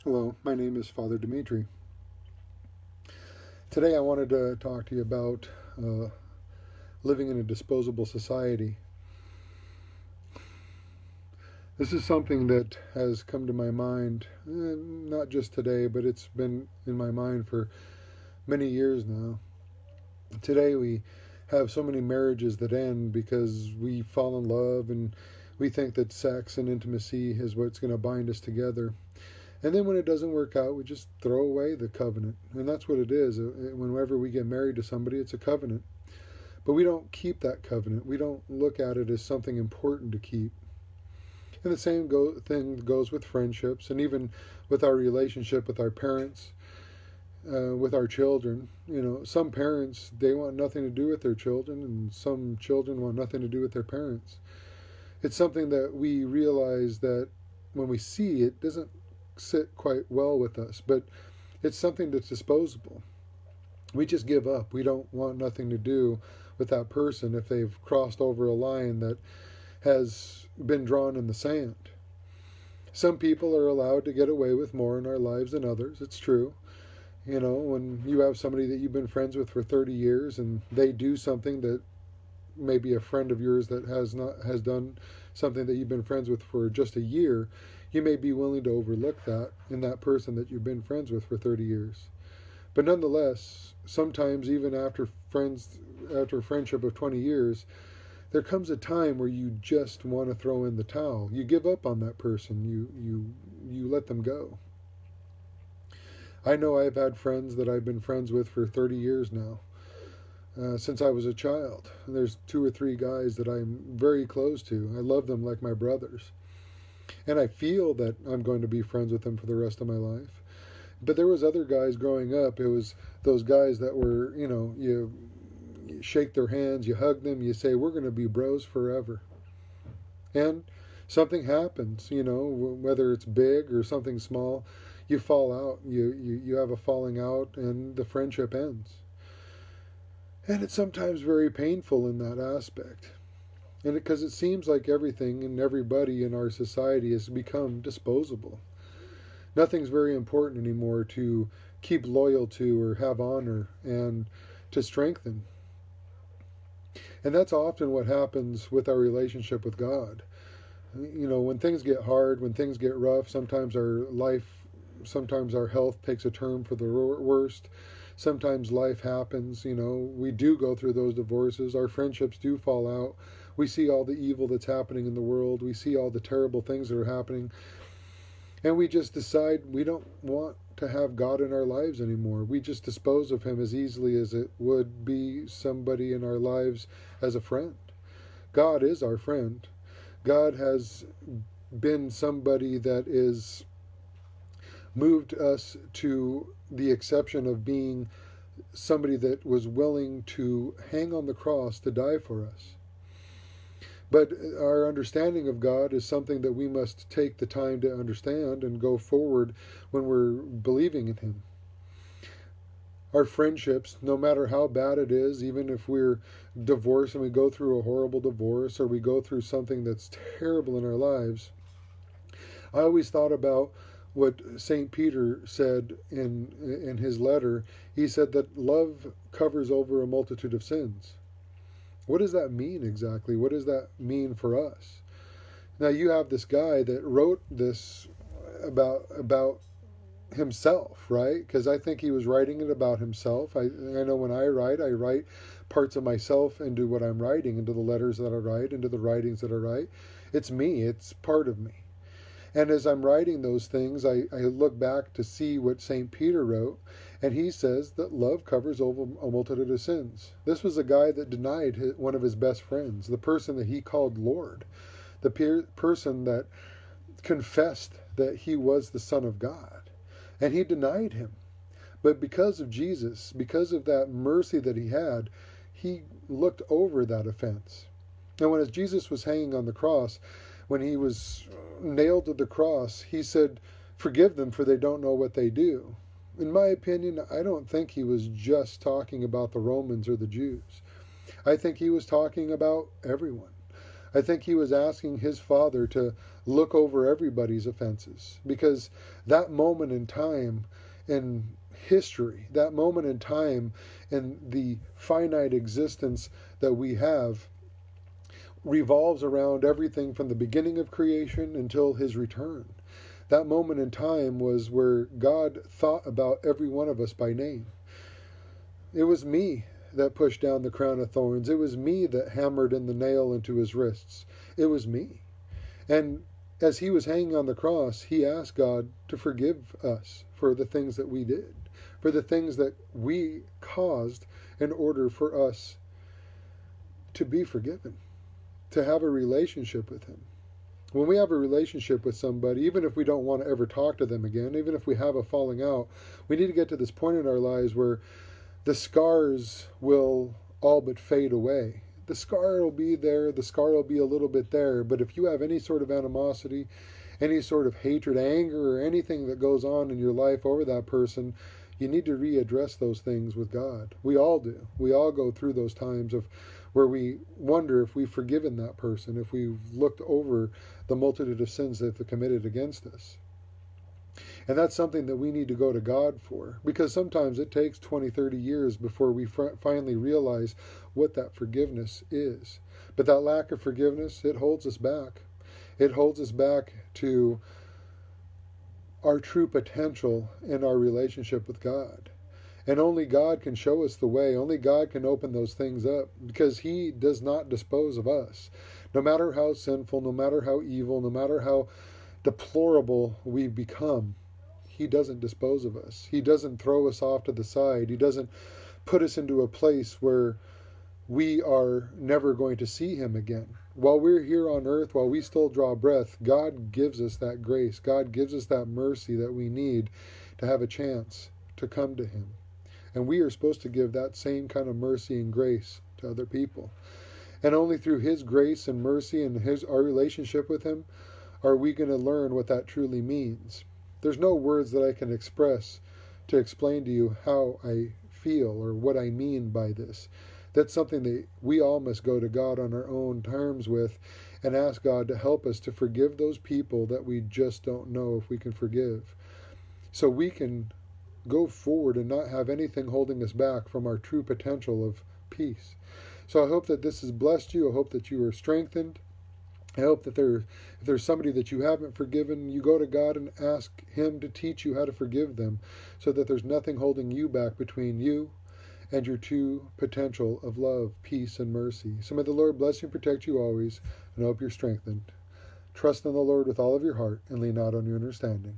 Hello, my name is Father Demetri. Today I wanted to talk to you about living in a disposable society. This is something that has come to my mind, not just today, but it's been in my mind for many years now. Today we have so many marriages that end because we fall in love and we think that sex and intimacy is what's going to bind us together. And then when it doesn't work out, we just throw away the covenant. And that's what it is. Whenever we get married to somebody, it's a covenant. But we don't keep that covenant. We don't look at it as something important to keep. And the same thing goes with friendships and even with our relationship with our parents, with our children. You know, some parents, they want nothing to do with their children, and some children want nothing to do with their parents. It's something that we realize that when we see it, doesn't sit quite well with us, but it's something that's disposable. We just give up. We don't want nothing to do with that person if they've crossed over a line that has been drawn in the sand. Some people are allowed to get away with more in our lives than others. It's true. You know, when you have somebody that you've been friends with for 30 years and they do something that maybe a friend of yours that has done something that you've been friends with for just a year, you may be willing to overlook that in that person that you've been friends with for 30 years. But nonetheless, sometimes even after a friendship of 20 years, there comes a time where you just want to throw in the towel. You give up on that person. You let them go. I know I've had friends that I've been friends with for 30 years now. Since I was a child. There's 2 or 3 guys that I'm very close to. I love them like my brothers. And I feel that I'm going to be friends with them for the rest of my life. But there was other guys growing up. It was those guys that were, you shake their hands, you hug them, you say, we're going to be bros forever. And something happens, whether it's big or something small, you fall out, you have a falling out, and the friendship ends. And it's sometimes very painful in that aspect. And because it seems like everything and everybody in our society has become disposable. Nothing's very important anymore to keep loyal to or have honor and to strengthen. And that's often what happens with our relationship with God. When things get hard, when things get rough, sometimes our health takes a turn for the worst. Sometimes life happens, we do go through those divorces. Our friendships do fall out. We see all the evil that's happening in the world. We see all the terrible things that are happening. And we just decide we don't want to have God in our lives anymore. We just dispose of him as easily as it would be somebody in our lives as a friend. God is our friend. God has been somebody that is moved us to the exception of being somebody that was willing to hang on the cross to die for us. But our understanding of God is something that we must take the time to understand and go forward when we're believing in him. Our friendships, no matter how bad it is, even if we're divorced and we go through a horrible divorce or we go through something that's terrible in our lives, I always thought about what St. Peter said in his letter. He said that love covers over a multitude of sins. What does that mean exactly? What does that mean for us? Now you have this guy that wrote this about himself, right? Because I think he was writing it about himself. I know when I write parts of myself into what I'm writing, into the letters that I write, into the writings that I write. It's me. It's part of me. And as I'm writing those things, I look back to see what St. Peter wrote, and he says that love covers over a multitude of sins. This was a guy that denied one of his best friends, the person that he called Lord, the person that confessed that he was the Son of God. And he denied him. But because of Jesus, because of that mercy that he had, he looked over that offense. And when Jesus was hanging on the cross, when he was nailed to the cross, he said, "Forgive them, for they don't know what they do." In my opinion, I don't think he was just talking about the Romans or the Jews. I think he was talking about everyone. I think he was asking his Father to look over everybody's offenses, because that moment in time in history, that moment in time in the finite existence that we have, revolves around everything from the beginning of creation until his return. That moment in time was where God thought about every one of us by name. It was me that pushed down the crown of thorns. It was me that hammered in the nail into his wrists. It was me. And as he was hanging on the cross, he asked God to forgive us for the things that we did, for the things that we caused in order for us to be forgiven, to have a relationship with him. When we have a relationship with somebody, even if we don't want to ever talk to them again, even if we have a falling out, we need to get to this point in our lives where the scars will all but fade away. The scar will be there, the scar will be a little bit there, but if you have any sort of animosity, any sort of hatred, anger, or anything that goes on in your life over that person, you need to readdress those things with God. We all do. We all go through those times of where we wonder if we've forgiven that person, if we've looked over the multitude of sins that they've committed against us. And that's something that we need to go to God for, because sometimes it takes 20, 30 years before we finally realize what that forgiveness is. But that lack of forgiveness, it holds us back. It holds us back to our true potential in our relationship with God. And only God can show us the way. Only God can open those things up, because he does not dispose of us. No matter how sinful, no matter how evil, no matter how deplorable we become, he doesn't dispose of us. He doesn't throw us off to the side. He doesn't put us into a place where we are never going to see him again. While we're here on earth, while we still draw breath, God gives us that grace. God gives us that mercy that we need to have a chance to come to him. And we are supposed to give that same kind of mercy and grace to other people. And only through his grace and mercy and our relationship with him are we going to learn what that truly means. There's no words that I can express to explain to you how I feel or what I mean by this. That's something that we all must go to God on our own terms with and ask God to help us to forgive those people that we just don't know if we can forgive, so we can go forward and not have anything holding us back from our true potential of peace. So I hope that this has blessed you. I hope that you are strengthened. I hope that if there's somebody that you haven't forgiven, you go to God and ask him to teach you how to forgive them, so that there's nothing holding you back between you and your true potential of love, peace, and mercy. So may the Lord bless you and protect you always, and I hope you're strengthened. Trust in the Lord with all of your heart and lean not on your understanding.